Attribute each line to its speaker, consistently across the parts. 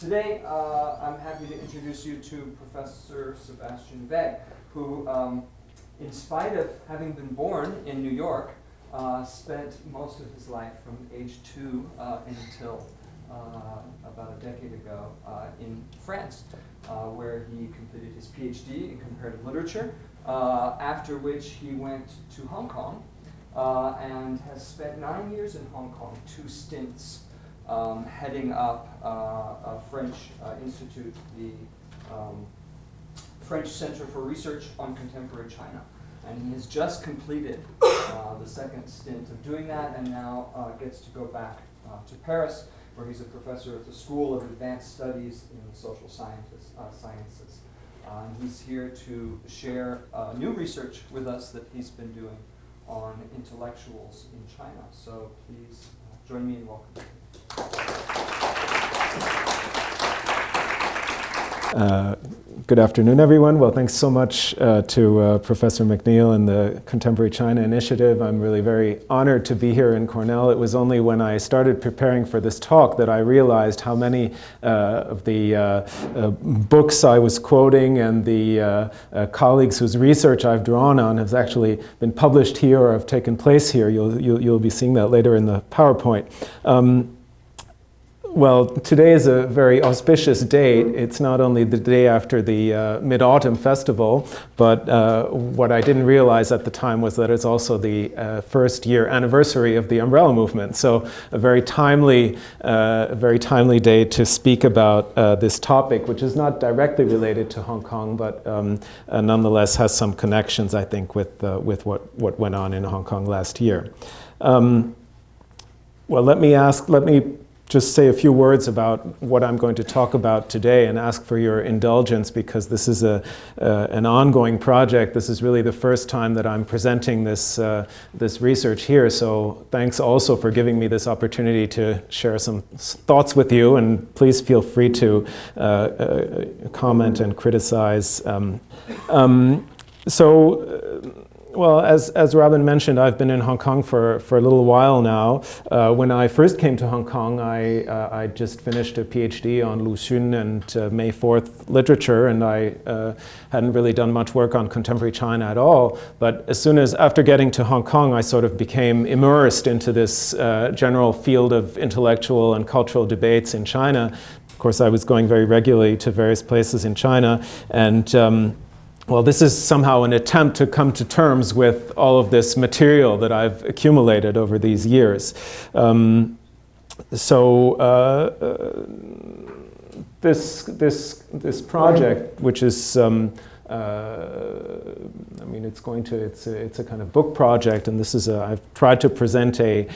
Speaker 1: Today, I'm happy to introduce you to Professor Sebastian Begg, who, in spite of having been born in New York, spent most of his life from age 2 until about a decade ago in France, where he completed his PhD in comparative literature, after which he went to Hong Kong and has spent 9 years in Hong Kong, 2 stints heading up a French institute, the French Center for Research on Contemporary China. And he has just completed the 2nd stint of doing that, and now gets to go back to Paris, where he's a professor at the School of Advanced Studies in the Social Sciences. And he's here to share new research with us that he's been doing on intellectuals in China. So please join me in welcoming.
Speaker 2: Good afternoon, everyone. Well, thanks so much to Professor McNeil and the Contemporary China Initiative. I'm really very honored to be here in Cornell. It was only when I started preparing for this talk that I realized how many of the books I was quoting and the colleagues whose research I've drawn on has actually been published here or have taken place here. You'll be seeing that later in the PowerPoint. Well, today is a very auspicious date. It's not only the day after the Mid-Autumn Festival, but what I didn't realize at the time was that it's also the 1st year anniversary of the Umbrella Movement. So a very timely day to speak about this topic, which is not directly related to Hong Kong, but nonetheless has some connections, I think, with what went on in Hong Kong last year. Well, let me just say a few words about what I'm going to talk about today and ask for your indulgence, because this is an ongoing project. This is really the first time that I'm presenting this research here. So thanks also for giving me this opportunity to share some thoughts with you, and please feel free to comment and criticize. Well, as Robin mentioned, I've been in Hong Kong for a little while now. When I first came to Hong Kong, I just finished a PhD on Lu Xun and May 4th literature, and I hadn't really done much work on contemporary China at all. But after getting to Hong Kong, I sort of became immersed into this general field of intellectual and cultural debates in China. Of course, I was going very regularly to various places in China, and well, this is somehow an attempt to come to terms with all of this material that I've accumulated over these years. This project, which is it's a kind of book project, and I've tried to present a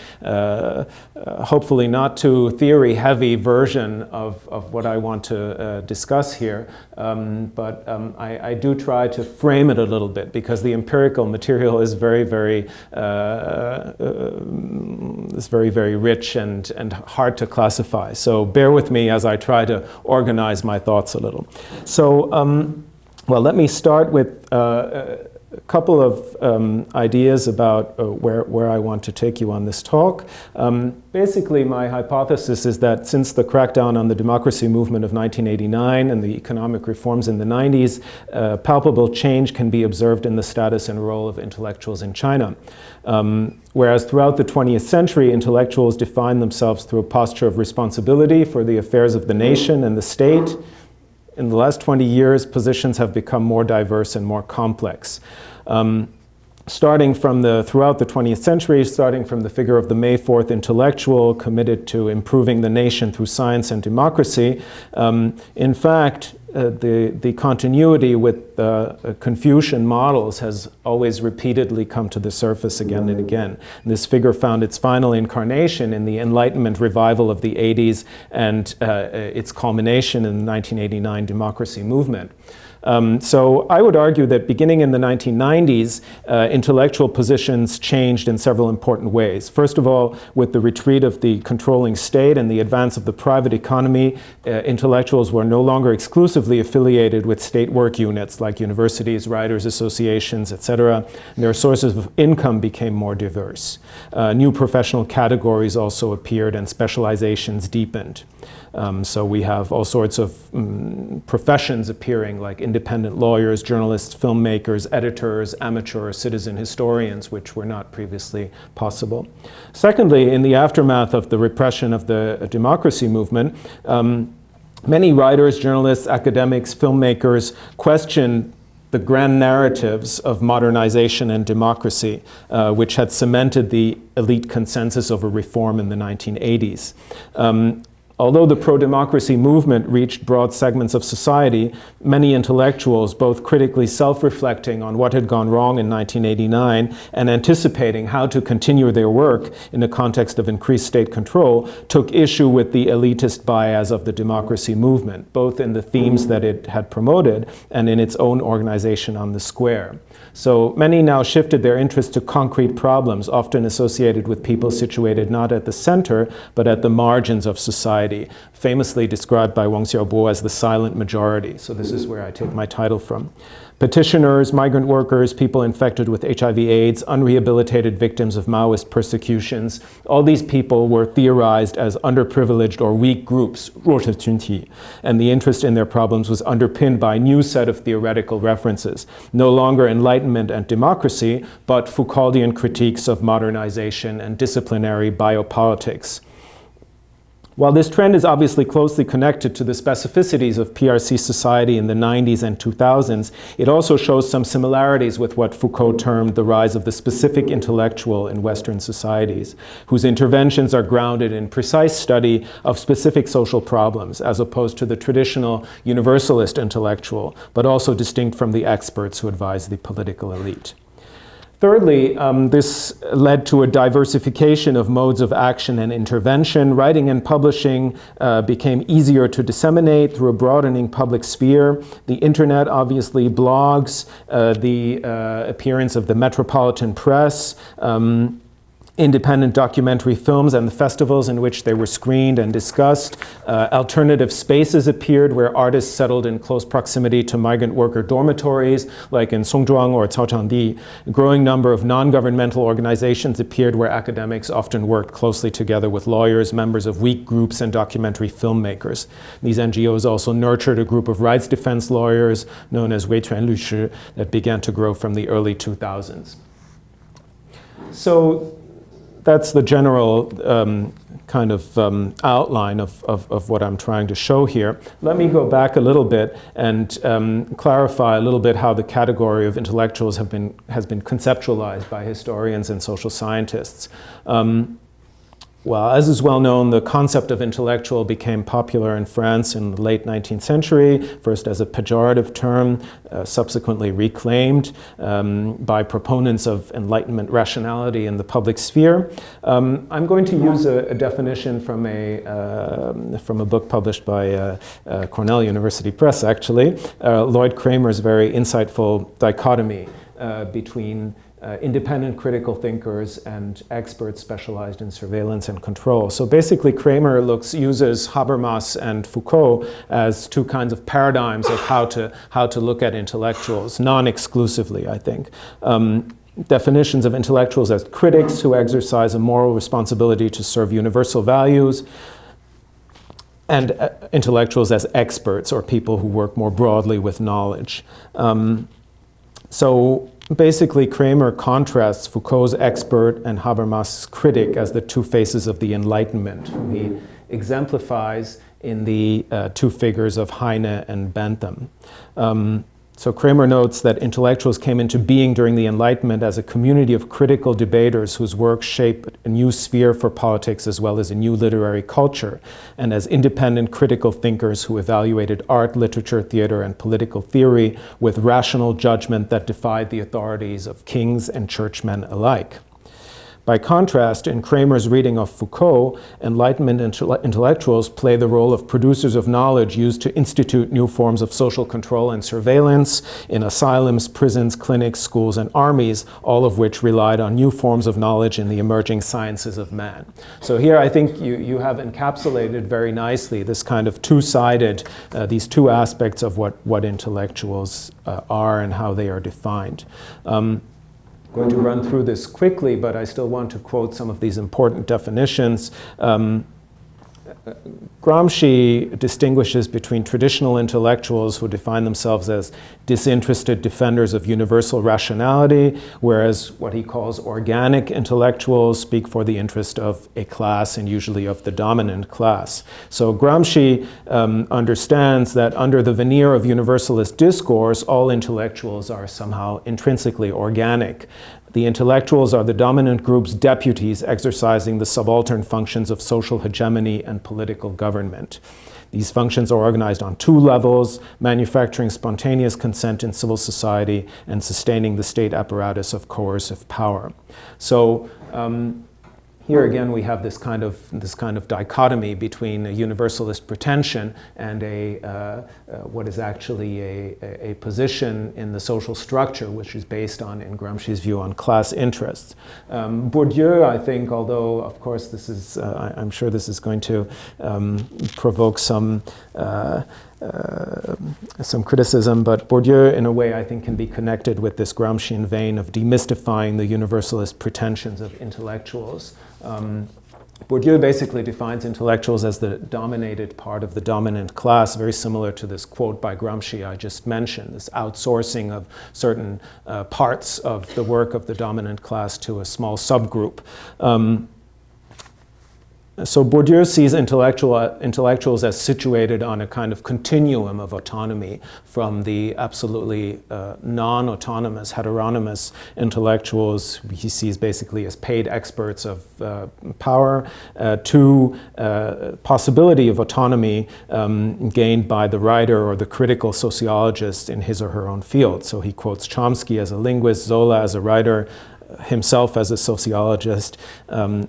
Speaker 2: hopefully not too theory heavy version of what I want to discuss here, but I do try to frame it a little bit, because the empirical material is very rich and hard to classify. So bear with me as I try to organize my thoughts a little. So well, let me start with a couple of ideas about where I want to take you on this talk. Basically, my hypothesis is that since the crackdown on the democracy movement of 1989 and the economic reforms in the 90s, palpable change can be observed in the status and role of intellectuals in China. Whereas throughout the 20th century, intellectuals defined themselves through a posture of responsibility for the affairs of the nation and the state, in the last 20 years, positions have become more diverse and more complex. Throughout the 20th century, starting from the figure of the May 4th intellectual committed to improving the nation through science and democracy, in fact, the continuity with Confucian models has always repeatedly come to the surface again and again. And this figure found its final incarnation in the Enlightenment revival of the 80s and its culmination in the 1989 democracy movement. So I would argue that beginning in the 1990s, intellectual positions changed in several important ways. First of all, with the retreat of the controlling state and the advance of the private economy, intellectuals were no longer exclusively affiliated with state work units like universities, writers' associations, etc. Their sources of income became more diverse. New professional categories also appeared and specializations deepened. So we have all sorts of professions appearing, like independent lawyers, journalists, filmmakers, editors, amateur citizen historians, which were not previously possible. Secondly, in the aftermath of the repression of the democracy movement, many writers, journalists, academics, filmmakers questioned the grand narratives of modernization and democracy, which had cemented the elite consensus over reform in the 1980s. Although the pro-democracy movement reached broad segments of society, many intellectuals, both critically self-reflecting on what had gone wrong in 1989 and anticipating how to continue their work in the context of increased state control, took issue with the elitist bias of the democracy movement, both in the themes that it had promoted and in its own organization on the square. So many now shifted their interest to concrete problems, often associated with people situated not at the center, but at the margins of society, famously described by Wang Xiaobo as the silent majority. So this is where I take my title from. Petitioners, migrant workers, people infected with HIV/AIDS, unrehabilitated victims of Maoist persecutions, all these people were theorized as underprivileged or weak groups, 弱势群体, and the interest in their problems was underpinned by a new set of theoretical references, no longer Enlightenment and democracy, but Foucauldian critiques of modernization and disciplinary biopolitics. While this trend is obviously closely connected to the specificities of PRC society in the 90s and 2000s, it also shows some similarities with what Foucault termed the rise of the specific intellectual in Western societies, whose interventions are grounded in precise study of specific social problems, as opposed to the traditional universalist intellectual, but also distinct from the experts who advise the political elite. Thirdly, this led to a diversification of modes of action and intervention. Writing and publishing became easier to disseminate through a broadening public sphere. The internet, obviously, blogs, the appearance of the metropolitan press, independent documentary films and the festivals in which they were screened and discussed. Alternative spaces appeared where artists settled in close proximity to migrant worker dormitories, like in Songzhuang or Caochangdi. A growing number of non-governmental organizations appeared where academics often worked closely together with lawyers, members of weak groups, and documentary filmmakers. These NGOs also nurtured a group of rights defense lawyers known as 维权律师 that began to grow from the early 2000s. So that's the general kind of outline of what I'm trying to show here. Let me go back a little bit and clarify a little bit how the category of intellectuals has been conceptualized by historians and social scientists. Well, as is well known, the concept of intellectual became popular in France in the late 19th century, first as a pejorative term, subsequently reclaimed by proponents of Enlightenment rationality in the public sphere. I'm going to use a definition from a book published by Cornell University Press, actually, Lloyd Kramer's very insightful dichotomy between independent critical thinkers and experts specialized in surveillance and control. So basically, Kramer uses Habermas and Foucault as two kinds of paradigms of how to look at intellectuals, non-exclusively, I think. Definitions of intellectuals as critics who exercise a moral responsibility to serve universal values, and intellectuals as experts or people who work more broadly with knowledge. So basically, Kramer contrasts Foucault's expert and Habermas' critic as the two faces of the Enlightenment, whom he exemplifies in the two figures of Heine and Bentham. So Kramer notes that intellectuals came into being during the Enlightenment as a community of critical debaters whose work shaped a new sphere for politics as well as a new literary culture, and as independent critical thinkers who evaluated art, literature, theater, and political theory with rational judgment that defied the authorities of kings and churchmen alike. By contrast, in Kramer's reading of Foucault, Enlightenment intellectuals play the role of producers of knowledge used to institute new forms of social control and surveillance in asylums, prisons, clinics, schools, and armies, all of which relied on new forms of knowledge in the emerging sciences of man. So here I think you have encapsulated very nicely this kind of two-sided, these two aspects of what intellectuals are and how they are defined. Going to run through this quickly, but I still want to quote some of these important definitions. Gramsci distinguishes between traditional intellectuals who define themselves as disinterested defenders of universal rationality, whereas what he calls organic intellectuals speak for the interest of a class and usually of the dominant class. So Gramsci understands that under the veneer of universalist discourse, all intellectuals are somehow intrinsically organic. The intellectuals are the dominant group's deputies exercising the subaltern functions of social hegemony and political government. These functions are organized on two levels: manufacturing spontaneous consent in civil society and sustaining the state apparatus of coercive power. So here again we have this kind of dichotomy between a universalist pretension and what is actually a position in the social structure which is based on, in Gramsci's view, on class interests. Bourdieu, I think, although of course this is, I'm sure this is going to provoke some criticism, but Bourdieu in a way I think can be connected with this Gramscian vein of demystifying the universalist pretensions of intellectuals. Bourdieu basically defines intellectuals as the dominated part of the dominant class, very similar to this quote by Gramsci I just mentioned, this outsourcing of certain parts of the work of the dominant class to a small subgroup. So Bourdieu sees intellectuals as situated on a kind of continuum of autonomy from the absolutely non-autonomous, heteronymous intellectuals he sees basically as paid experts of power to possibility of autonomy gained by the writer or the critical sociologist in his or her own field. So he quotes Chomsky as a linguist, Zola as a writer, himself as a sociologist,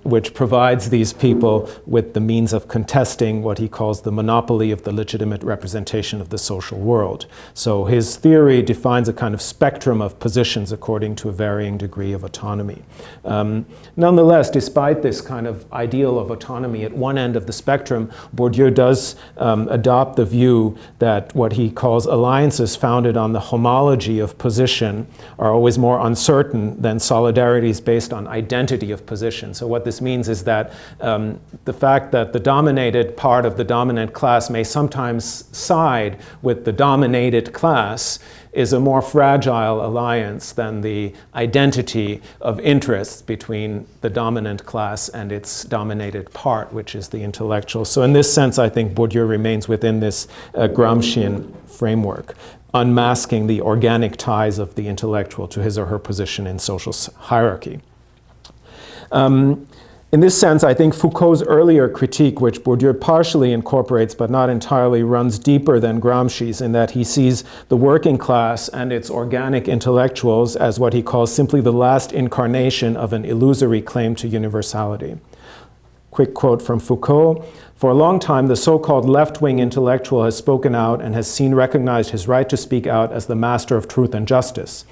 Speaker 2: which provides these people with the means of contesting what he calls the monopoly of the legitimate representation of the social world. So his theory defines a kind of spectrum of positions according to a varying degree of autonomy. Nonetheless, despite this kind of ideal of autonomy at one end of the spectrum, Bourdieu does adopt the view that what he calls alliances founded on the homology of position are always more uncertain than solidarities based on identity of position. So what this means is that the fact that the dominated part of the dominant class may sometimes side with the dominated class is a more fragile alliance than the identity of interests between the dominant class and its dominated part, which is the intellectual. So in this sense, I think Bourdieu remains within this Gramscian framework, unmasking the organic ties of the intellectual to his or her position in social hierarchy. In this sense, I think Foucault's earlier critique, which Bourdieu partially incorporates but not entirely, runs deeper than Gramsci's in that he sees the working class and its organic intellectuals as what he calls simply the last incarnation of an illusory claim to universality. Quick quote from Foucault: "For a long time, the so-called left-wing intellectual has spoken out and has seen recognized his right to speak out as the master of truth and justice.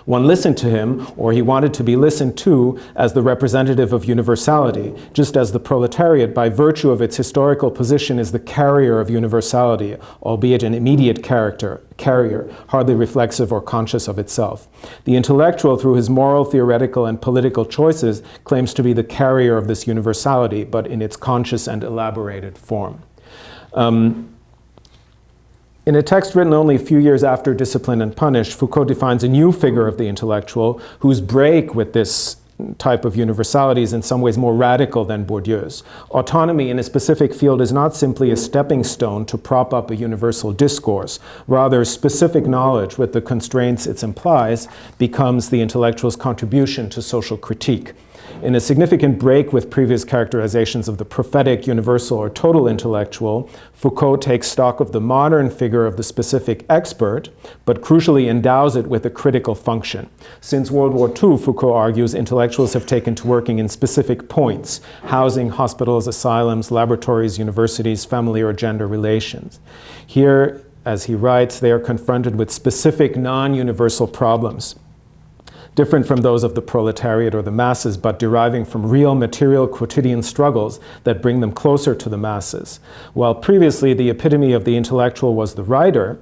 Speaker 2: One listened to him, or he wanted to be listened to, as the representative of universality, just as the proletariat, by virtue of its historical position, is the carrier of universality, albeit an immediate carrier, hardly reflexive or conscious of itself. The intellectual, through his moral, theoretical, and political choices, claims to be the carrier of this universality, but in its conscious and elaborated form." In a text written only a few years after Disciplined and Punished, Foucault defines a new figure of the intellectual whose break with this type of universality is in some ways more radical than Bourdieu's. Autonomy in a specific field is not simply a stepping stone to prop up a universal discourse. Rather, specific knowledge, with the constraints it implies, becomes the intellectual's contribution to social critique. In a significant break with previous characterizations of the prophetic, universal, or total intellectual, Foucault takes stock of the modern figure of the specific expert, but crucially endows it with a critical function. Since World War II, Foucault argues, intellectuals have taken to working in specific points: housing, hospitals, asylums, laboratories, universities, family or gender relations. Here, as he writes, they are confronted with specific non-universal problems, different from those of the proletariat or the masses, but deriving from real material quotidian struggles that bring them closer to the masses. While previously the epitome of the intellectual was the writer,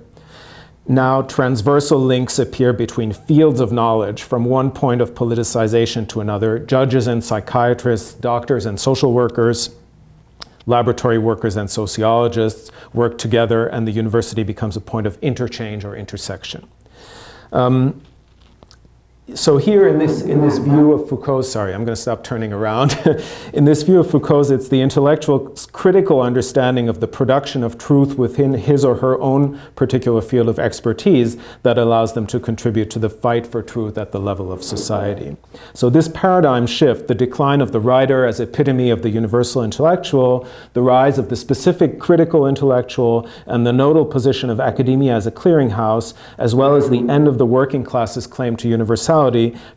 Speaker 2: now transversal links appear between fields of knowledge from one point of politicization to another. Judges and psychiatrists, doctors and social workers, laboratory workers and sociologists work together, and the university becomes a point of interchange or intersection. So here in this view of Foucault's, sorry, I'm going to stop turning around. In this view of Foucault's, it's the intellectual's critical understanding of the production of truth within his or her own particular field of expertise that allows them to contribute to the fight for truth at the level of society. So this paradigm shift, the decline of the writer as epitome of the universal intellectual, the rise of the specific critical intellectual, and the nodal position of academia as a clearinghouse, as well as the end of the working class's claim to universality,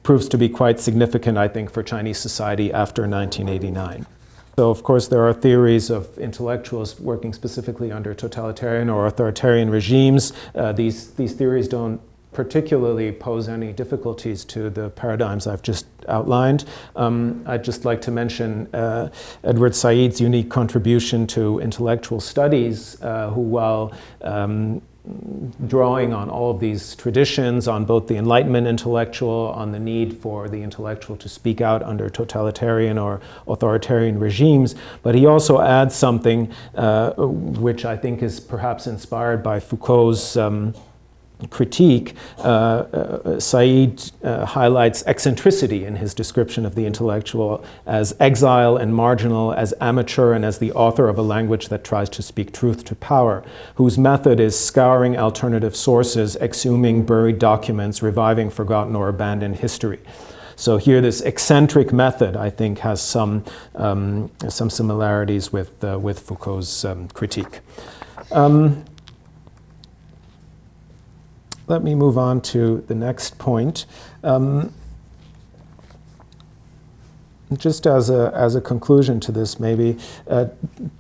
Speaker 2: proves to be quite significant, I think, for Chinese society after 1989. So, of course, there are theories of intellectuals working specifically under totalitarian or authoritarian regimes. These theories don't particularly pose any difficulties to the paradigms I've just outlined. I'd just like to mention Edward Said's unique contribution to intellectual studies, who, while drawing on all of these traditions, on both the Enlightenment intellectual, on the need for the intellectual to speak out under totalitarian or authoritarian regimes, but he also adds something which I think is perhaps inspired by Foucault's critique. Syed highlights eccentricity in his description of the intellectual as exile and marginal, as amateur, and as the author of a language that tries to speak truth to power, whose method is scouring alternative sources, exhuming buried documents, reviving forgotten or abandoned history. So here, this eccentric method, I think, has some similarities with Foucault's critique. Let me move on to the next point. Just as a conclusion to this, maybe,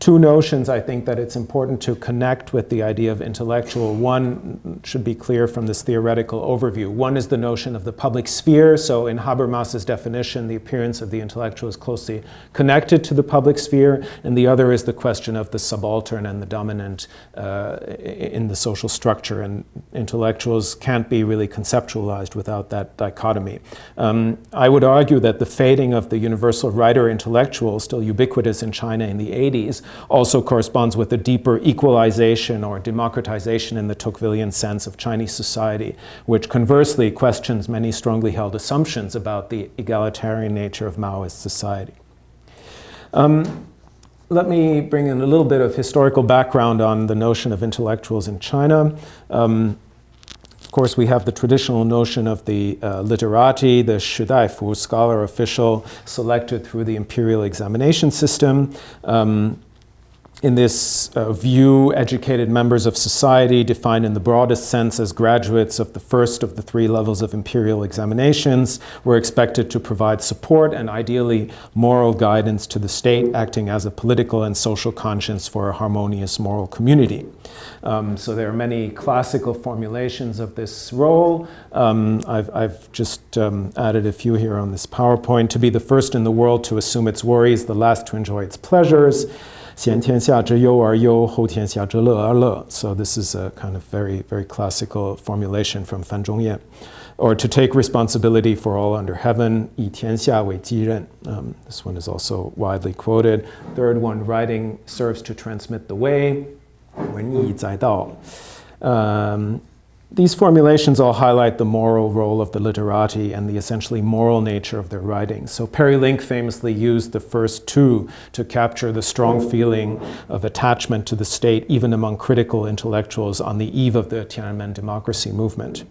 Speaker 2: two notions I think that it's important to connect with the idea of intellectual. One should be clear from this theoretical overview. One is the notion of the public sphere. So in Habermas's definition, the appearance of the intellectual is closely connected to the public sphere. And the other is the question of the subaltern and the dominant in the social structure. And intellectuals can't be really conceptualized without that dichotomy. I would argue that the fading of the universal writer intellectual, still ubiquitous in China in the 80s, also corresponds with a deeper equalization or democratization in the Tocquevillian sense of Chinese society, which conversely questions many strongly held assumptions about the egalitarian nature of Maoist society. Let me bring in a little bit of historical background on the notion of intellectuals in China. Of course, we have the traditional notion of the literati, the shudaifu, scholar official, selected through the imperial examination system. In this view, educated members of society, defined in the broadest sense as graduates of the first of the three levels of imperial examinations, were expected to provide support and ideally moral guidance to the state, acting as a political and social conscience for a harmonious moral community. So there are many classical formulations of this role. I've just added a few here on this PowerPoint. To be the first in the world to assume its worries, the last to enjoy its pleasures. 先天下之忧而忧，后天下之乐而乐. So this is a kind of very, very classical formulation from Fan Zhongyan. Or to take responsibility for all under heaven, 以天下为己任. This one is also widely quoted. Third one, writing serves to transmit the way, 文艺载道. These formulations all highlight the moral role of the literati and the essentially moral nature of their writings. So Perry Link famously used the first two to capture the strong feeling of attachment to the state, even among critical intellectuals on the eve of the Tiananmen democracy movement.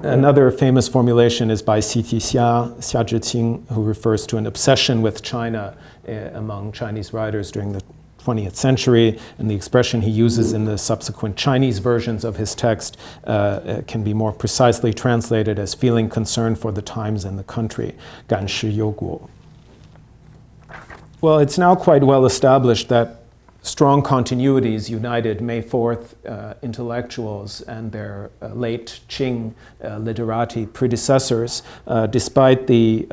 Speaker 2: Another famous formulation is by CCCI, Xia Zhiqing, who refers to an obsession with China among Chinese writers during the 20th century, and the expression he uses in the subsequent Chinese versions of his text can be more precisely translated as feeling concern for the times and the country, 感时忧国. Well, it's now quite well established that strong continuities united May 4th intellectuals and their late Qing literati predecessors, despite the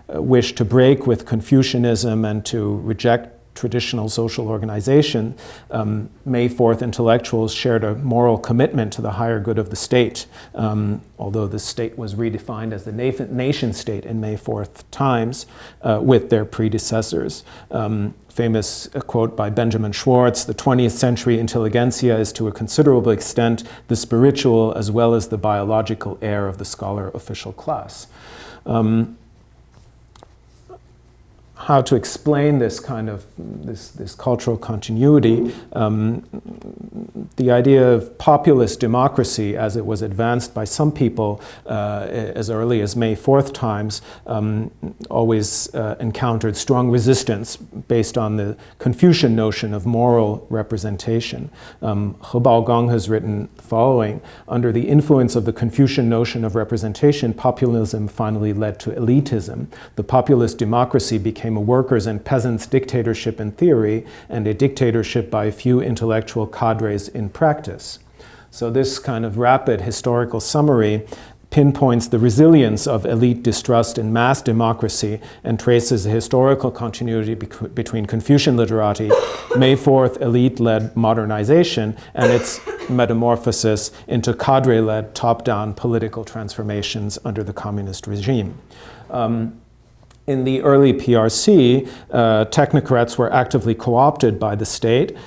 Speaker 2: wish to break with Confucianism and to reject traditional social organization. May 4th intellectuals shared a moral commitment to the higher good of the state, although the state was redefined as the nation state in May 4th times with their predecessors. Famous quote by Benjamin Schwartz, "The 20th century intelligentsia is to a considerable extent the spiritual as well as the biological heir of the scholar official class." How to explain this kind of this cultural continuity? The idea of populist democracy, as it was advanced by some people as early as May 4th times, always encountered strong resistance based on the Confucian notion of moral representation. He Baogang has written the following: "Under the influence of the Confucian notion of representation, populism finally led to elitism. The populist democracy became a workers' and peasants' dictatorship in theory and a dictatorship by a few intellectual cadres in practice." So this kind of rapid historical summary pinpoints the resilience of elite distrust in mass democracy and traces the historical continuity between Confucian literati, May 4th elite-led modernization, and its metamorphosis into cadre-led top-down political transformations under the communist regime. In the early PRC, technocrats were actively co-opted by the state.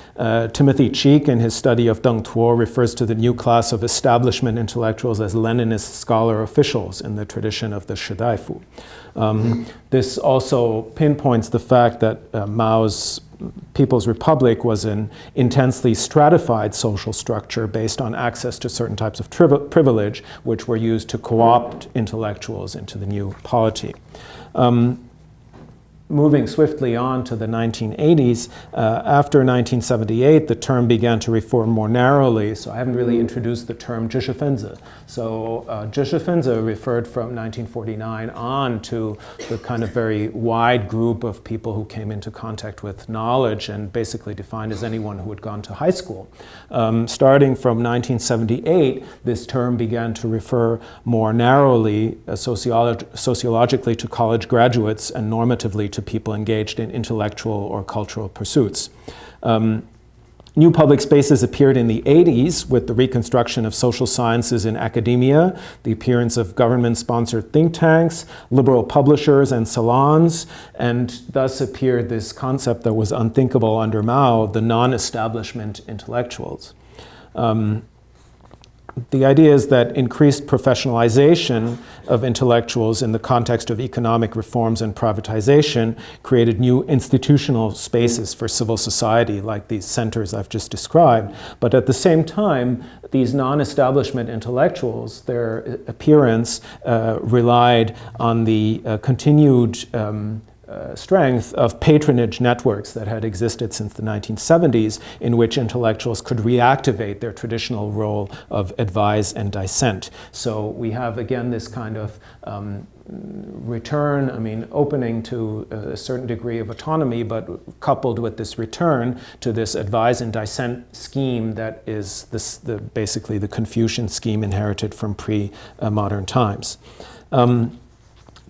Speaker 2: Timothy Cheek, in his study of Deng Tuo, refers to the new class of establishment intellectuals as Leninist scholar officials in the tradition of the Shidaifu. This also pinpoints the fact that Mao's People's Republic was an intensely stratified social structure based on access to certain types of privilege, which were used to co-opt intellectuals into the new polity. Moving swiftly on to the 1980s, after 1978, the term began to reform more narrowly, so I haven't really introduced the term 知识分子. So 知识分子referred from 1949 on to the kind of very wide group of people who came into contact with knowledge and basically defined as anyone who had gone to high school. Starting from 1978, this term began to refer more narrowly, sociologically, to college graduates and normatively to people engaged in intellectual or cultural pursuits. New public spaces appeared in the 80s with the reconstruction of social sciences in academia, the appearance of government-sponsored think tanks, liberal publishers and salons, and thus appeared this concept that was unthinkable under Mao, the non-establishment intellectuals. The idea is that increased professionalization of intellectuals in the context of economic reforms and privatization created new institutional spaces for civil society, like these centers I've just described. But at the same time, these non-establishment intellectuals, their appearance relied on the continued strength of patronage networks that had existed since the 1970s, in which intellectuals could reactivate their traditional role of advise and dissent. So we have, again, this kind of return, opening to a certain degree of autonomy, but coupled with this return to this advise and dissent scheme that is basically the Confucian scheme inherited from pre-modern times.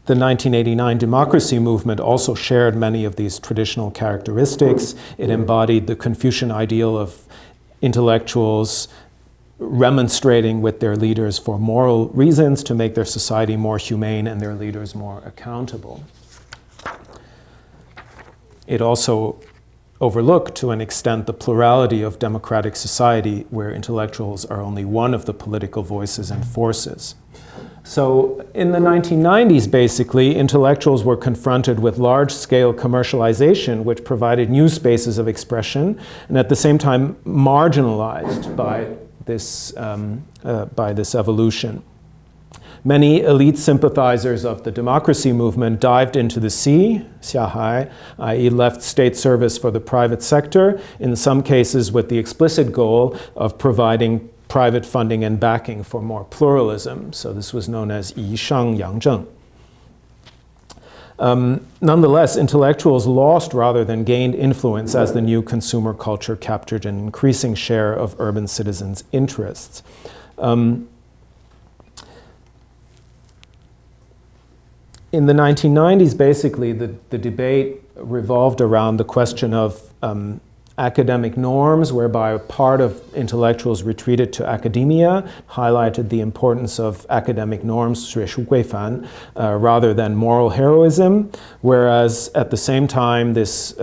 Speaker 2: The 1989 democracy movement also shared many of these traditional characteristics. It embodied the Confucian ideal of intellectuals remonstrating with their leaders for moral reasons to make their society more humane and their leaders more accountable. It also overlooked, to an extent, the plurality of democratic society where intellectuals are only one of the political voices and forces. So in the 1990s, basically, intellectuals were confronted with large-scale commercialization, which provided new spaces of expression, and at the same time marginalized by this evolution. Many elite sympathizers of the democracy movement dived into the sea, 下海, i.e. left state service for the private sector, in some cases with the explicit goal of providing private funding and backing for more pluralism. So this was known as 以上养正. Nonetheless, intellectuals lost rather than gained influence as the new consumer culture captured an increasing share of urban citizens' interests. In the 1990s, basically, the debate revolved around the question of academic norms, whereby part of intellectuals retreated to academia, highlighted the importance of academic norms, 学术规范, rather than moral heroism, whereas at the same time this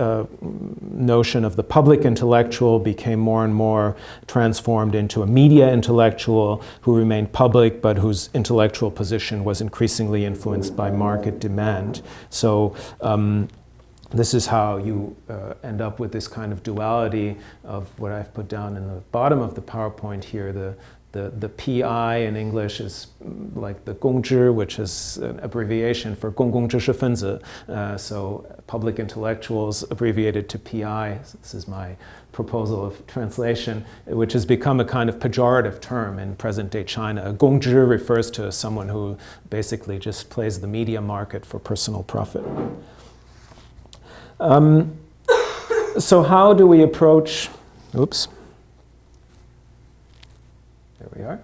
Speaker 2: notion of the public intellectual became more and more transformed into a media intellectual who remained public but whose intellectual position was increasingly influenced by market demand. So this is how you end up with this kind of duality of what I've put down in the bottom of the PowerPoint here. The PI in English is like the 公知, which is an abbreviation for 公共知识分子. So public intellectuals abbreviated to PI. This is my proposal of translation, which has become a kind of pejorative term in present-day China. 公知 refers to someone who basically just plays the media market for personal profit. So how do we approach, oops, there we are.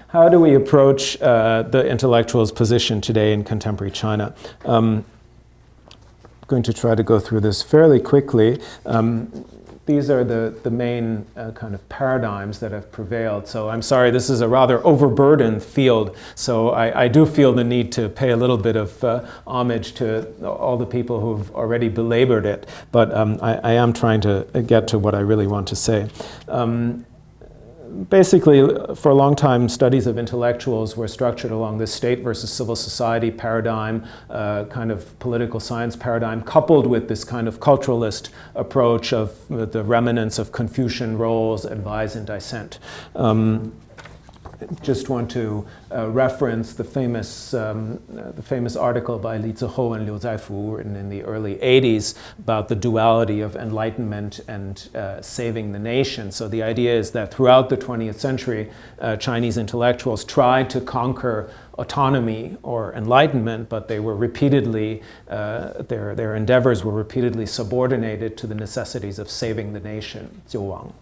Speaker 2: How do we approach the intellectual's position today in contemporary China? I'm going to try to go through this fairly quickly. These are the main kind of paradigms that have prevailed. So I'm sorry, this is a rather overburdened field, so I do feel the need to pay a little bit of homage to all the people who've already belabored it, but I am trying to get to what I really want to say. Basically, for a long time, studies of intellectuals were structured along this state versus civil society paradigm, kind of political science paradigm, coupled with this kind of culturalist approach of the remnants of Confucian roles, advise and dissent. Just want to reference the famous article by Li Zihou and Liu Zaifu written in the early 80s about the duality of enlightenment and saving the nation. So the idea is that throughout the 20th century, Chinese intellectuals tried to conquer autonomy or enlightenment, but they were repeatedly, their endeavors were repeatedly subordinated to the necessities of saving the nation, 救亡.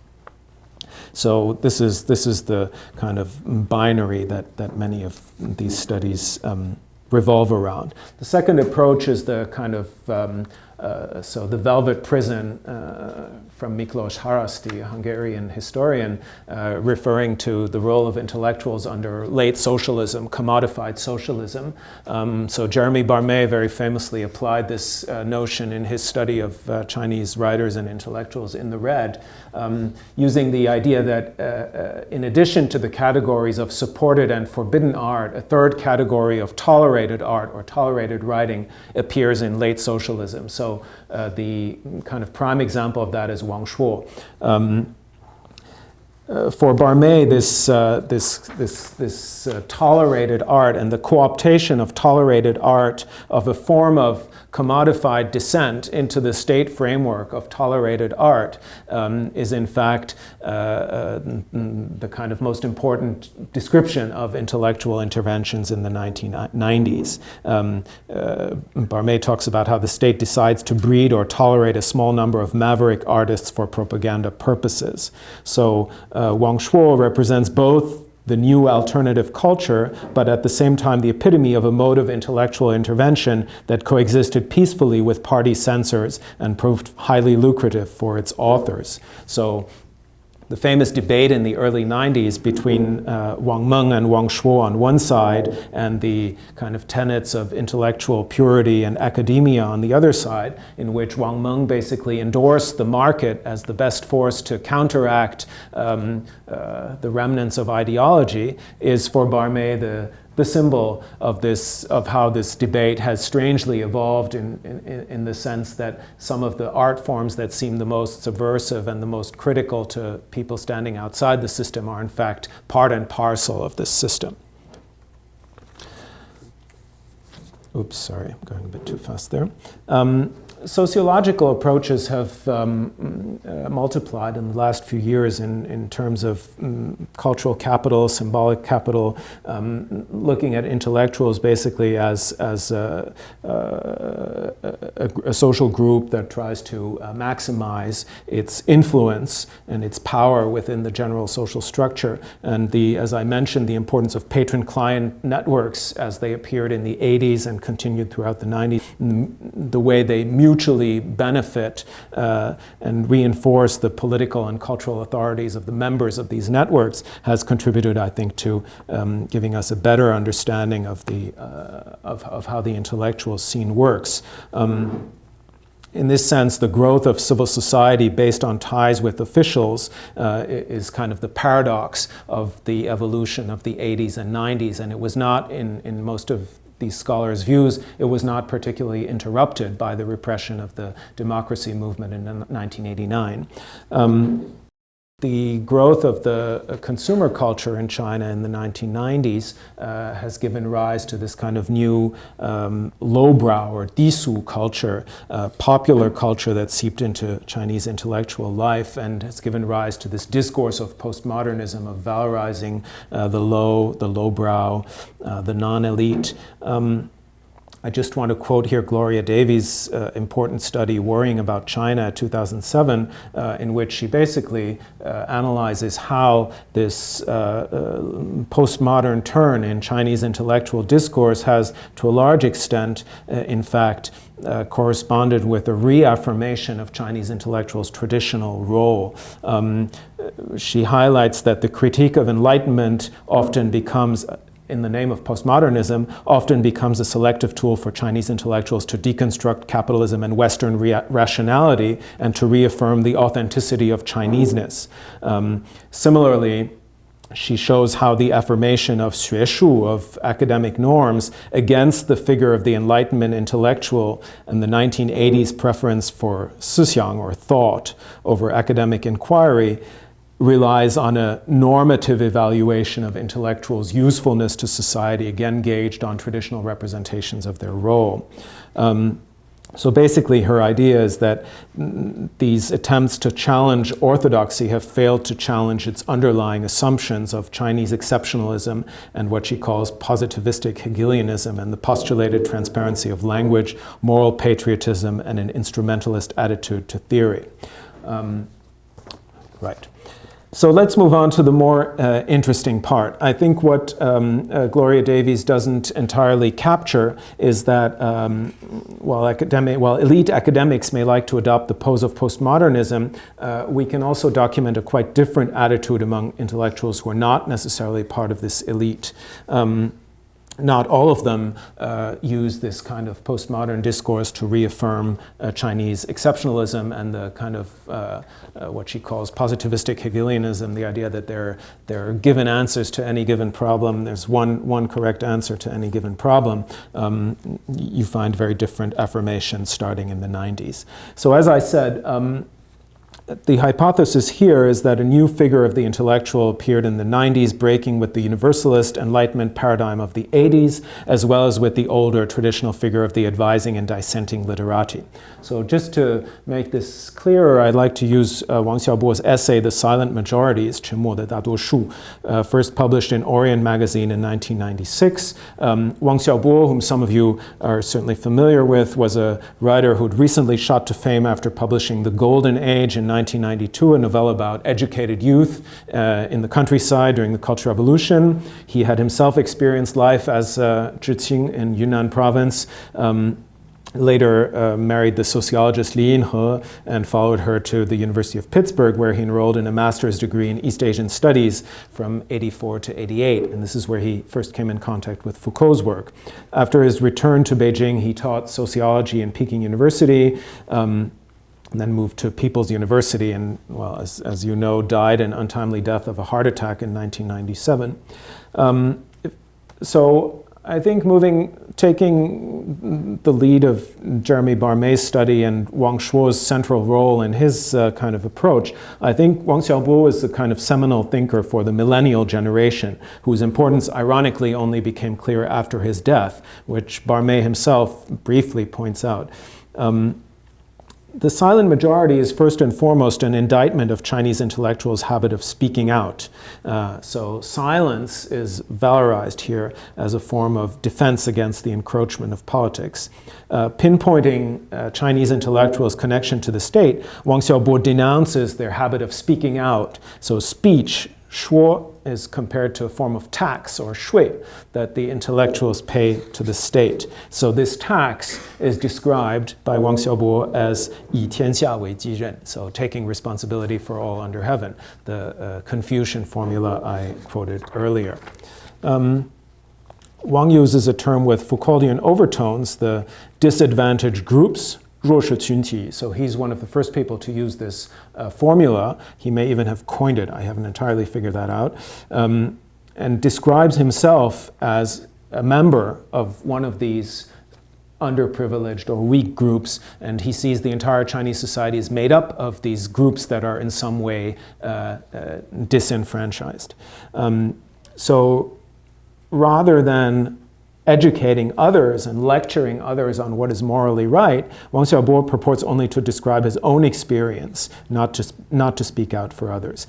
Speaker 2: So this is the kind of binary that many of these studies revolve around. The second approach is the kind of so the Velvet Prison from Miklos Haraszti, a Hungarian historian, referring to the role of intellectuals under late socialism, commodified socialism. So Jeremy Barmé very famously applied this notion in his study of Chinese writers and intellectuals in the Red, using the idea that in addition to the categories of supported and forbidden art, a third category of tolerated art or tolerated writing appears in late socialism. So the kind of prime example of that is Wang Shuo. For Barmé, this tolerated art and the co-optation of tolerated art of a form of commodified descent into the state framework of tolerated art is in fact the kind of most important description of intellectual interventions in the 1990s. Barmé talks about how the state decides to breed or tolerate a small number of maverick artists for propaganda purposes. So Wang Shuo represents both the new alternative culture, but at the same time the epitome of a mode of intellectual intervention that coexisted peacefully with party censors and proved highly lucrative for its authors. So the famous debate in the early 90s between Wang Meng and Wang Shuo on one side and the kind of tenets of intellectual purity and academia on the other side, in which Wang Meng basically endorsed the market as the best force to counteract the remnants of ideology, is for Barmé the symbol of this, of how this debate has strangely evolved in the sense that some of the art forms that seem the most subversive and the most critical to people standing outside the system are in fact part and parcel of this system. Oops, sorry, I'm going a bit too fast there. Sociological approaches have multiplied in the last few years in terms of cultural capital, symbolic capital, looking at intellectuals basically as a social group that tries to maximize its influence and its power within the general social structure. And as I mentioned, the importance of patron-client networks as they appeared in the 80s and continued throughout the 90s, the way they mutually benefit and reinforce the political and cultural authorities of the members of these networks has contributed, I think, to giving us a better understanding of of how the intellectual scene works. In this sense, the growth of civil society based on ties with officials is kind of the paradox of the evolution of the 80s and 90s, and it was not, in most of these scholars' views, it was not particularly interrupted by the repression of the democracy movement in 1989. The growth of the consumer culture in China in the 1990s has given rise to this kind of new lowbrow or disu culture, popular culture that seeped into Chinese intellectual life and has given rise to this discourse of postmodernism, of valorizing the lowbrow, the non-elite. I just want to quote here Gloria Davies' important study, Worrying About China, 2007, in which she basically analyzes how this postmodern turn in Chinese intellectual discourse has, to a large extent, in fact, corresponded with a reaffirmation of Chinese intellectuals' traditional role. She highlights that the critique of Enlightenment often becomes, in the name of postmodernism, often becomes a selective tool for Chinese intellectuals to deconstruct capitalism and Western rationality and to reaffirm the authenticity of Chineseness. Similarly, she shows how the affirmation of 学术, of academic norms, against the figure of the Enlightenment intellectual and the 1980s preference for 思想 or thought over academic inquiry relies on a normative evaluation of intellectuals' usefulness to society, again gauged on traditional representations of their role. So basically her idea is that these attempts to challenge orthodoxy have failed to challenge its underlying assumptions of Chinese exceptionalism and what she calls positivistic Hegelianism and the postulated transparency of language, moral patriotism, and an instrumentalist attitude to theory. Right. So let's move on to the more interesting part. I think what Gloria Davies doesn't entirely capture is that while elite academics may like to adopt the pose of postmodernism, we can also document a quite different attitude among intellectuals who are not necessarily part of this elite. Not all of them use this kind of postmodern discourse to reaffirm Chinese exceptionalism and the kind of what she calls positivistic Hegelianism, the idea that there are given answers to any given problem. There's one correct answer to any given problem. You find very different affirmations starting in the 90s. So as I said, the hypothesis here is that a new figure of the intellectual appeared in the 90s, breaking with the universalist Enlightenment paradigm of the 80s, as well as with the older traditional figure of the advising and dissenting literati. So just to make this clearer, I'd like to use Wang Xiaobo's essay, The Silent Majorities, 沉默的大多数, first published in Orient magazine in 1996. Wang Xiaobo, whom some of you are certainly familiar with, was a writer who'd recently shot to fame after publishing The Golden Age in 1992, a novella about educated youth in the countryside during the Cultural Revolution. He had himself experienced life as Zhiqing in Yunnan province. Later married the sociologist Li Yinhe and followed her to the University of Pittsburgh, where he enrolled in a master's degree in East Asian Studies from 84 to 88. And this is where he first came in contact with Foucault's work. After his return to Beijing, he taught sociology in Peking University, and then moved to People's University and, well, as you know, died an untimely death of a heart attack in 1997. So I think taking the lead of Jeremy Barmé's study and Wang Shuo's central role in his kind of approach, I think Wang Xiaobo is the kind of seminal thinker for the millennial generation, whose importance ironically only became clear after his death, which Barmé himself briefly points out. The silent majority is first and foremost an indictment of Chinese intellectuals' habit of speaking out. So silence is valorized here as a form of defense against the encroachment of politics. Pinpointing Chinese intellectuals' connection to the state, Wang Xiaobo denounces their habit of speaking out. So speech, shuo, is compared to a form of tax, or shui, that the intellectuals pay to the state. So this tax is described by Wang Xiaobo as 以天下为己任, so taking responsibility for all under heaven, the Confucian formula I quoted earlier. Wang uses a term with Foucauldian overtones, the disadvantaged groups, 弱势群体. So he's one of the first people to use this formula. He may even have coined it. I haven't entirely figured that out. And describes himself as a member of one of these underprivileged or weak groups, and he sees the entire Chinese society as made up of these groups that are in some way disenfranchised. So rather than educating others and lecturing others on what is morally right, Wang Xiaobo purports only to describe his own experience, not to speak out for others.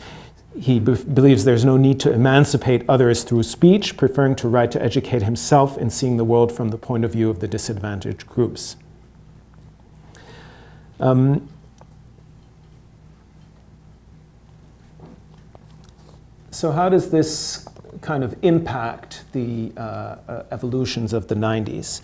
Speaker 2: He believes there's no need to emancipate others through speech, preferring to write to educate himself in seeing the world from the point of view of the disadvantaged groups. So how does this kind of impact the evolutions of the 90s?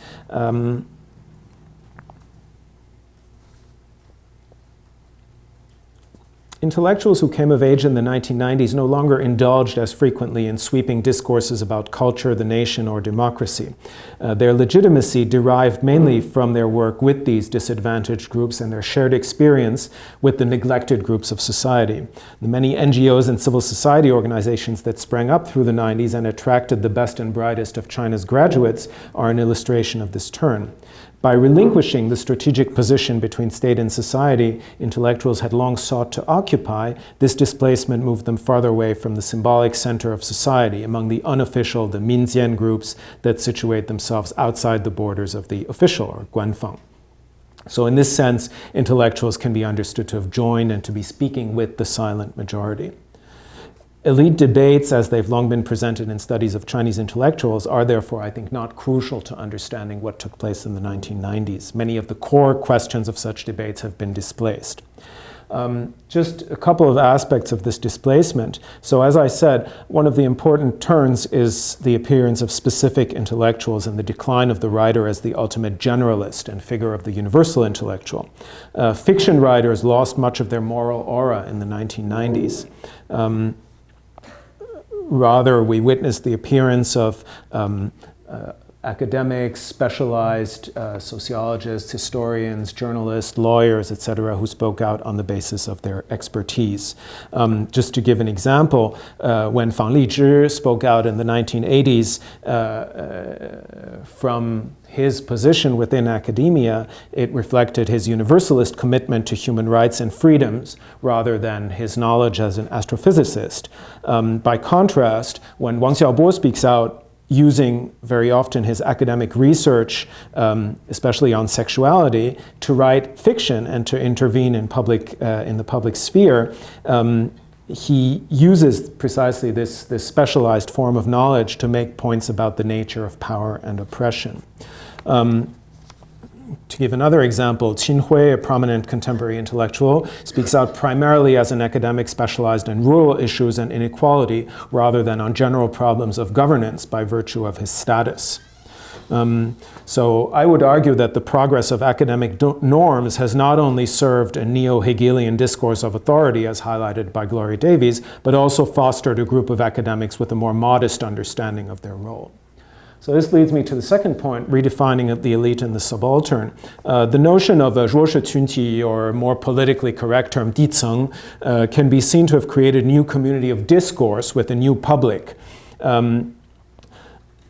Speaker 2: Intellectuals who came of age in the 1990s no longer indulged as frequently in sweeping discourses about culture, the nation, or democracy. Their legitimacy derived mainly from their work with these disadvantaged groups and their shared experience with the neglected groups of society. The many NGOs and civil society organizations that sprang up through the 90s and attracted the best and brightest of China's graduates are an illustration of this turn. By relinquishing the strategic position between state and society intellectuals had long sought to occupy, this displacement moved them farther away from the symbolic center of society, among the unofficial, the Minjian groups that situate themselves outside the borders of the official, or Guanfeng. So in this sense, intellectuals can be understood to have joined and to be speaking with the silent majority. Elite debates, as they've long been presented in studies of Chinese intellectuals, are therefore, I think, not crucial to understanding what took place in the 1990s. Many of the core questions of such debates have been displaced. Just a couple of aspects of this displacement. So as I said, one of the important turns is the appearance of specific intellectuals and the decline of the writer as the ultimate generalist and figure of the universal intellectual. Fiction writers lost much of their moral aura in the 1990s. Rather, we witnessed the appearance of academics, specialized sociologists, historians, journalists, lawyers, etc., who spoke out on the basis of their expertise. Just to give an example, when Fang Lizhi spoke out in the 1980s from his position within academia, it reflected his universalist commitment to human rights and freedoms rather than his knowledge as an astrophysicist. By contrast, when Wang Xiaobo speaks out, using very often his academic research, especially on sexuality, to write fiction and to intervene in the public sphere, he uses precisely this specialized form of knowledge to make points about the nature of power and oppression. To give another example, Xinhui, a prominent contemporary intellectual, speaks out primarily as an academic specialized in rural issues and inequality rather than on general problems of governance by virtue of his status. So I would argue that the progress of academic norms has not only served a neo-Hegelian discourse of authority as highlighted by Gloria Davies, but also fostered a group of academics with a more modest understanding of their role. So this leads me to the second point, redefining of the elite and the subaltern. The notion of a 弱势群体, or more politically correct term, 底层, can be seen to have created a new community of discourse with a new public.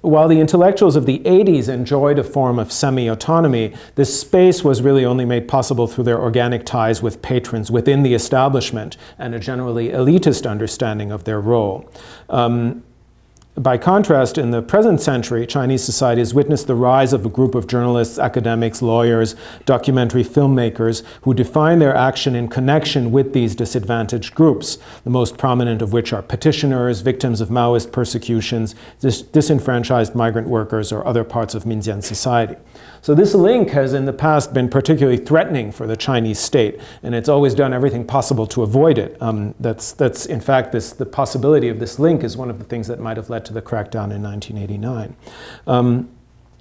Speaker 2: while the intellectuals of the 80s enjoyed a form of semi-autonomy, this space was really only made possible through their organic ties with patrons within the establishment and a generally elitist understanding of their role. By contrast, in the present century, Chinese society has witnessed the rise of a group of journalists, academics, lawyers, documentary filmmakers who define their action in connection with these disadvantaged groups, the most prominent of which are petitioners, victims of Maoist persecutions, disenfranchised migrant workers, or other parts of Minjian society. So this link has in the past been particularly threatening for the Chinese state, and it's always done everything possible to avoid it. That's in fact, the possibility of this link is one of the things that might have led to the crackdown in 1989.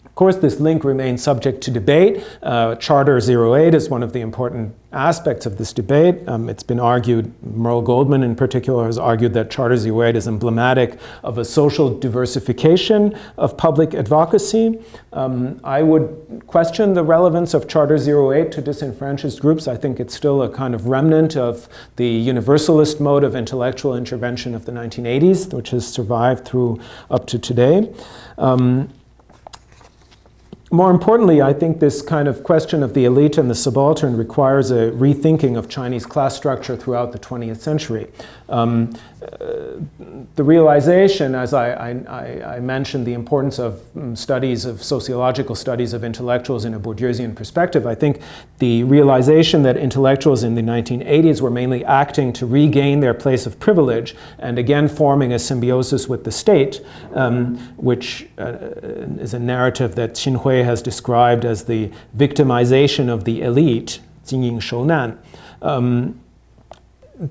Speaker 2: Of course, this link remains subject to debate. Charter 08 is one of the important aspects of this debate. It's been argued, Merle Goldman in particular has argued that Charter 08 is emblematic of a social diversification of public advocacy. I would question the relevance of Charter 08 to disenfranchised groups. I think it's still a kind of remnant of the universalist mode of intellectual intervention of the 1980s, which has survived through up to today. More importantly, I think this kind of question of the elite and the subaltern requires a rethinking of Chinese class structure throughout the 20th century. The realization, as I mentioned, the importance of sociological studies of intellectuals in a Bourdieusian perspective, I think the realization that intellectuals in the 1980s were mainly acting to regain their place of privilege and again forming a symbiosis with the state, which is a narrative that Xinhui has described as the victimization of the elite, 经营受难.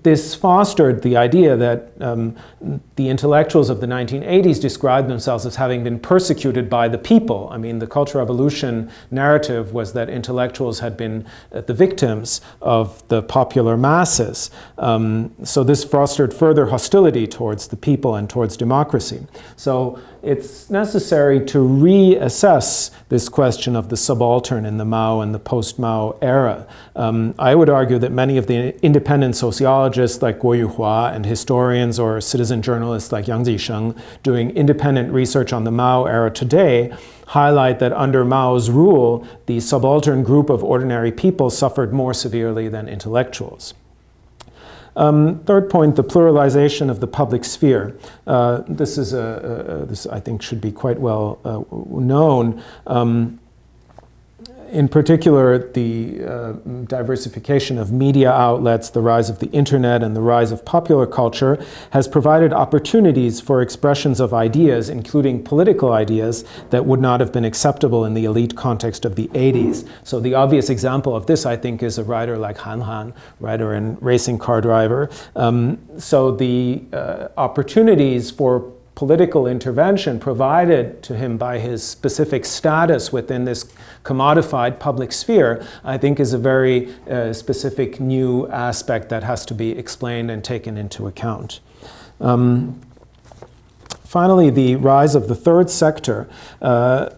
Speaker 2: This fostered the idea that the intellectuals of the 1980s described themselves as having been persecuted by the people. I mean, the Cultural Revolution narrative was that intellectuals had been the victims of the popular masses. So this fostered further hostility towards the people and towards democracy. So it's necessary to reassess this question of the subaltern in the Mao and the post-Mao era. I would argue that many of the independent sociologists like Guo Yuhua and historians or citizen journalists like Yang Zisheng doing independent research on the Mao era today highlight that under Mao's rule, the subaltern group of ordinary people suffered more severely than intellectuals. Third point, the pluralization of the public sphere. This I think should be quite well known. In particular, the diversification of media outlets, the rise of the internet, and the rise of popular culture has provided opportunities for expressions of ideas, including political ideas, that would not have been acceptable in the elite context of the 80s. So the obvious example of this, I think, is a writer like Han Han, writer and racing car driver. So the opportunities for political intervention provided to him by his specific status within this commodified public sphere, I think is a very specific new aspect that has to be explained and taken into account. Finally, the rise of the third sector. Well,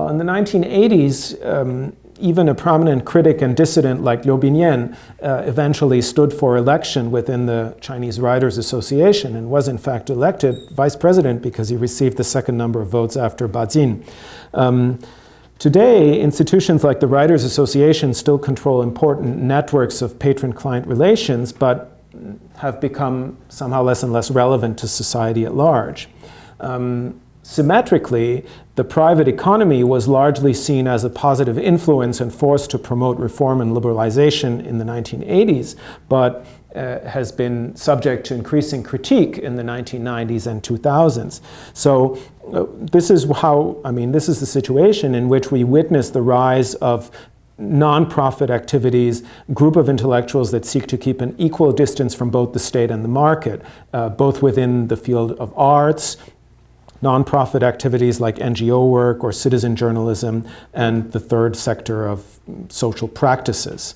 Speaker 2: in the 1980s, even a prominent critic and dissident like Liu Binyan eventually stood for election within the Chinese Writers Association and was in fact elected vice president because he received the second number of votes after Ba Jin. Today, institutions like the Writers Association still control important networks of patron-client relations, but have become somehow less and less relevant to society at large. Symmetrically, the private economy was largely seen as a positive influence and force to promote reform and liberalization in the 1980s, but has been subject to increasing critique in the 1990s and 2000s. So this is the situation in which we witness the rise of non-profit activities, group of intellectuals that seek to keep an equal distance from both the state and the market, both within the field of arts, non-profit activities like NGO work or citizen journalism, and the third sector of social practices.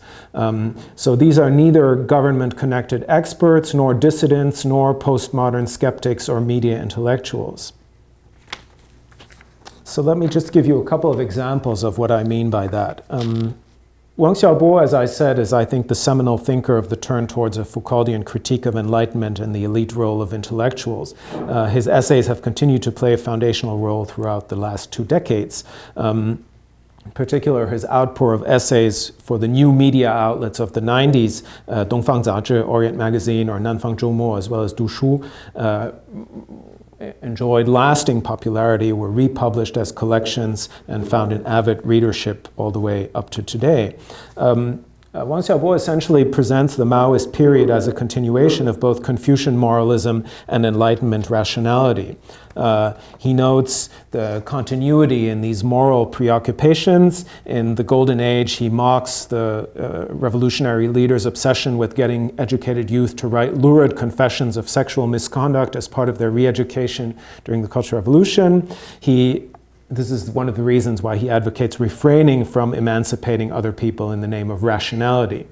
Speaker 2: So these are neither government-connected experts, nor dissidents, nor postmodern skeptics or media intellectuals. So let me just give you a couple of examples of what I mean by that. Wang Xiaobo, as I said, is, I think, the seminal thinker of the turn towards a Foucauldian critique of Enlightenment and the elite role of intellectuals. His essays have continued to play a foundational role throughout the last 2 decades. In particular, his outpour of essays for the new media outlets of the 90s, Dongfang Zazhi, Orient Magazine, or Nanfang Zhoumo, as well as Dushu, enjoyed lasting popularity, were republished as collections, and found an avid readership all the way up to today. Wang Xiaobo essentially presents the Maoist period as a continuation of both Confucian moralism and Enlightenment rationality. He notes the continuity in these moral preoccupations. In the Golden Age, he mocks the revolutionary leaders' obsession with getting educated youth to write lurid confessions of sexual misconduct as part of their re-education during the Cultural Revolution. This is one of the reasons why he advocates refraining from emancipating other people in the name of rationality.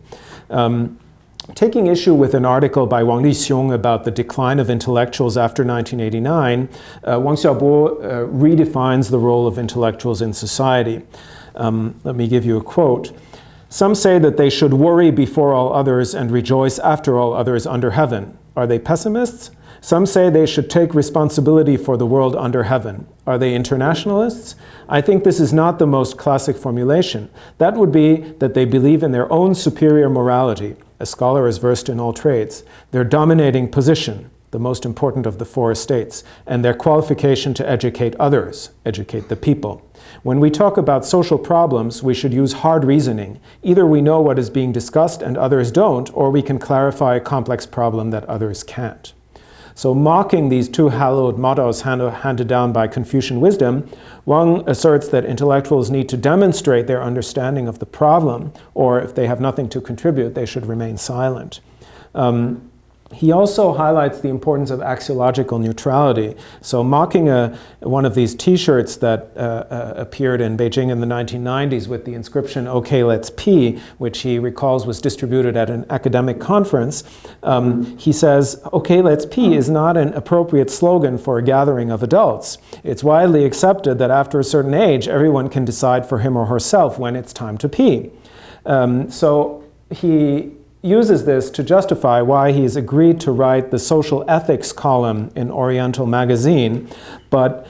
Speaker 2: Taking issue with an article by Wang Lixiong about the decline of intellectuals after 1989, Wang Xiaobo redefines the role of intellectuals in society. Let me give you a quote. "Some say that they should worry before all others and rejoice after all others under heaven. Are they pessimists? Some say they should take responsibility for the world under heaven. Are they internationalists? I think this is not the most classic formulation. That would be that they believe in their own superior morality. A scholar is versed in all trades. Their dominating position, the most important of the 4 estates, and their qualification to educate others, educate the people. When we talk about social problems, we should use hard reasoning. Either we know what is being discussed and others don't, or we can clarify a complex problem that others can't." So mocking these 2 hallowed mottos handed down by Confucian wisdom, Wang asserts that intellectuals need to demonstrate their understanding of the problem, or if they have nothing to contribute, they should remain silent. He also highlights the importance of axiological neutrality. So mocking one of these T-shirts that appeared in Beijing in the 1990s with the inscription, "Okay, let's pee," which he recalls was distributed at an academic conference, he says, "Okay, let's pee" is not an appropriate slogan for a gathering of adults. It's widely accepted that after a certain age, everyone can decide for him or herself when it's time to pee. So he uses this to justify why he's agreed to write the social ethics column in Oriental Magazine, but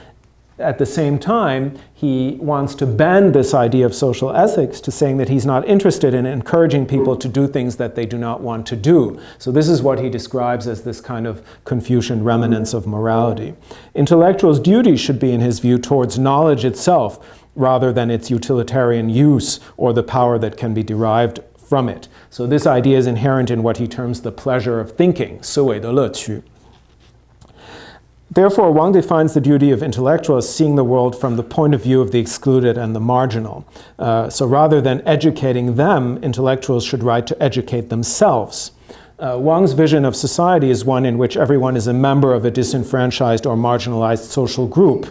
Speaker 2: at the same time, he wants to bend this idea of social ethics to saying that he's not interested in encouraging people to do things that they do not want to do. So this is what he describes as this kind of Confucian remnants of morality. Intellectuals' duty should be, in his view, towards knowledge itself, rather than its utilitarian use or the power that can be derived from it. So this idea is inherent in what he terms the pleasure of thinking, 思维的乐趣. Therefore, Wang defines the duty of intellectuals as seeing the world from the point of view of the excluded and the marginal. So rather than educating them, intellectuals should write to educate themselves. Wang's vision of society is one in which everyone is a member of a disenfranchised or marginalized social group.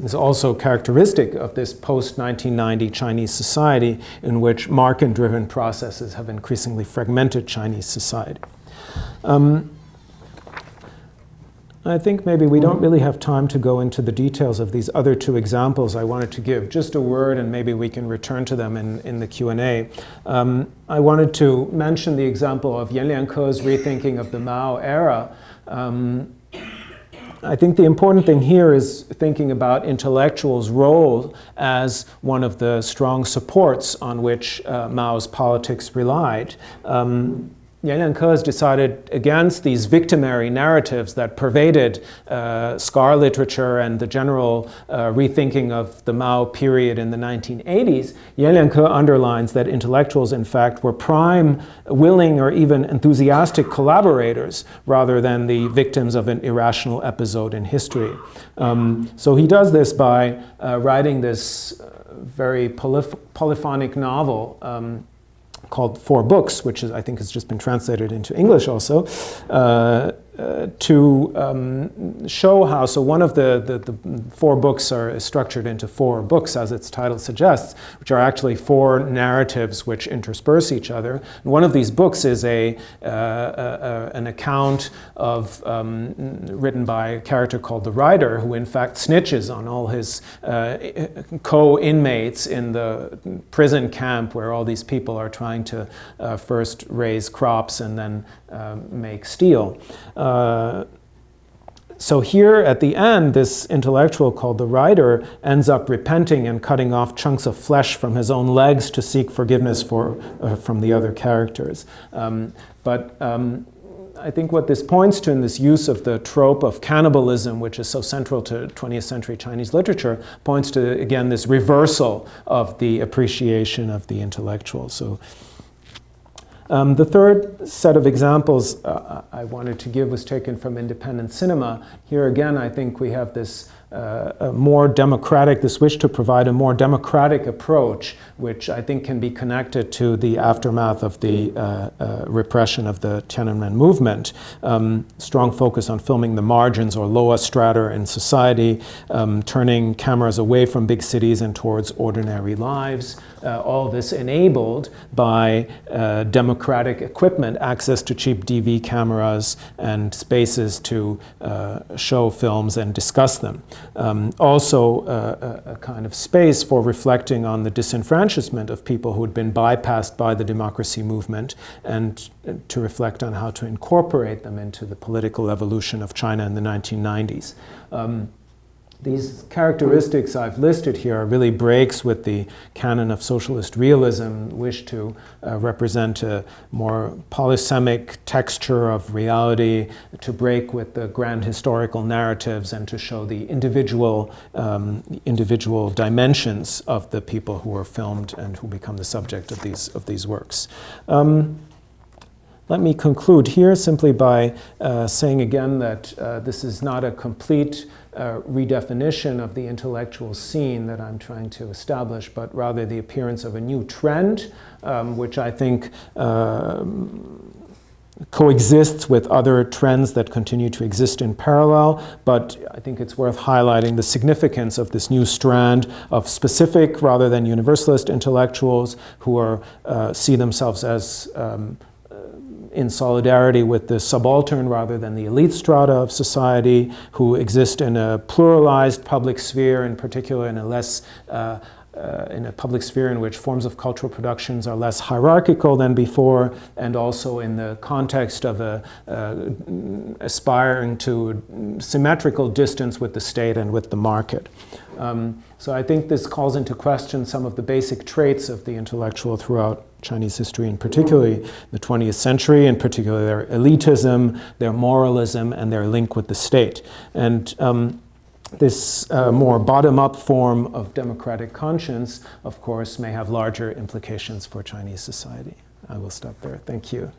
Speaker 2: Is also characteristic of this post-1990 Chinese society in which market-driven processes have increasingly fragmented Chinese society. I think maybe we don't really have time to go into the details of these other 2 examples I wanted to give. Just a word, and maybe we can return to them in the Q&A. I wanted to mention the example of Yan Lianke's rethinking of the Mao era. I think the important thing here is thinking about intellectuals' role as one of the strong supports on which Mao's politics relied. Yan Lianke has decided against these victimary narratives that pervaded scar literature and the general rethinking of the Mao period in the 1980s. Yan Lianke underlines that intellectuals, in fact, were prime, willing, or even enthusiastic collaborators rather than the victims of an irrational episode in history. So he does this by writing this very polyphonic novel called 4 Books, which is, I think has just been translated into English also, to show how, so one of the 4 books is structured into 4 books, as its title suggests, which are actually 4 narratives which intersperse each other. And one of these books is an account of written by a character called the Rider, who in fact snitches on all his co-inmates in the prison camp where all these people are trying to first raise crops and then make steel. So here at the end, this intellectual called the Rider ends up repenting and cutting off chunks of flesh from his own legs to seek forgiveness from the other characters. I think what this points to in this use of the trope of cannibalism, which is so central to 20th century Chinese literature, points to, again, this reversal of the appreciation of the intellectual. So the third set of examples I wanted to give was taken from independent cinema. Here again, I think we have this more democratic, this wish to provide a more democratic approach, which I think can be connected to the aftermath of the repression of the Tiananmen movement. Strong focus on filming the margins or lower strata in society, turning cameras away from big cities and towards ordinary lives. All this enabled by democratic equipment, access to cheap DV cameras and spaces to show films and discuss them. Also a kind of space for reflecting on the disenfranchisement of people who had been bypassed by the democracy movement, and to reflect on how to incorporate them into the political evolution of China in the 1990s. These characteristics I've listed here really breaks with the canon of socialist realism, wish to represent a more polysemic texture of reality, to break with the grand historical narratives, and to show the individual dimensions of the people who are filmed and who become the subject of these works. Let me conclude here simply by saying again that this is not a complete redefinition of the intellectual scene that I'm trying to establish, but rather the appearance of a new trend, which I think coexists with other trends that continue to exist in parallel. But I think it's worth highlighting the significance of this new strand of specific rather than universalist intellectuals who are see themselves as in solidarity with the subaltern rather than the elite strata of society, who exist in a pluralized public sphere, in particular in a less in a public sphere in which forms of cultural productions are less hierarchical than before, and also in the context of aspiring to symmetrical distance with the state and with the market. So I think this calls into question some of the basic traits of the intellectual throughout Chinese history, and particularly the 20th century, in particular their elitism, their moralism, and their link with the state. And this more bottom-up form of democratic conscience, of course, may have larger implications for Chinese society. I will stop there. Thank you.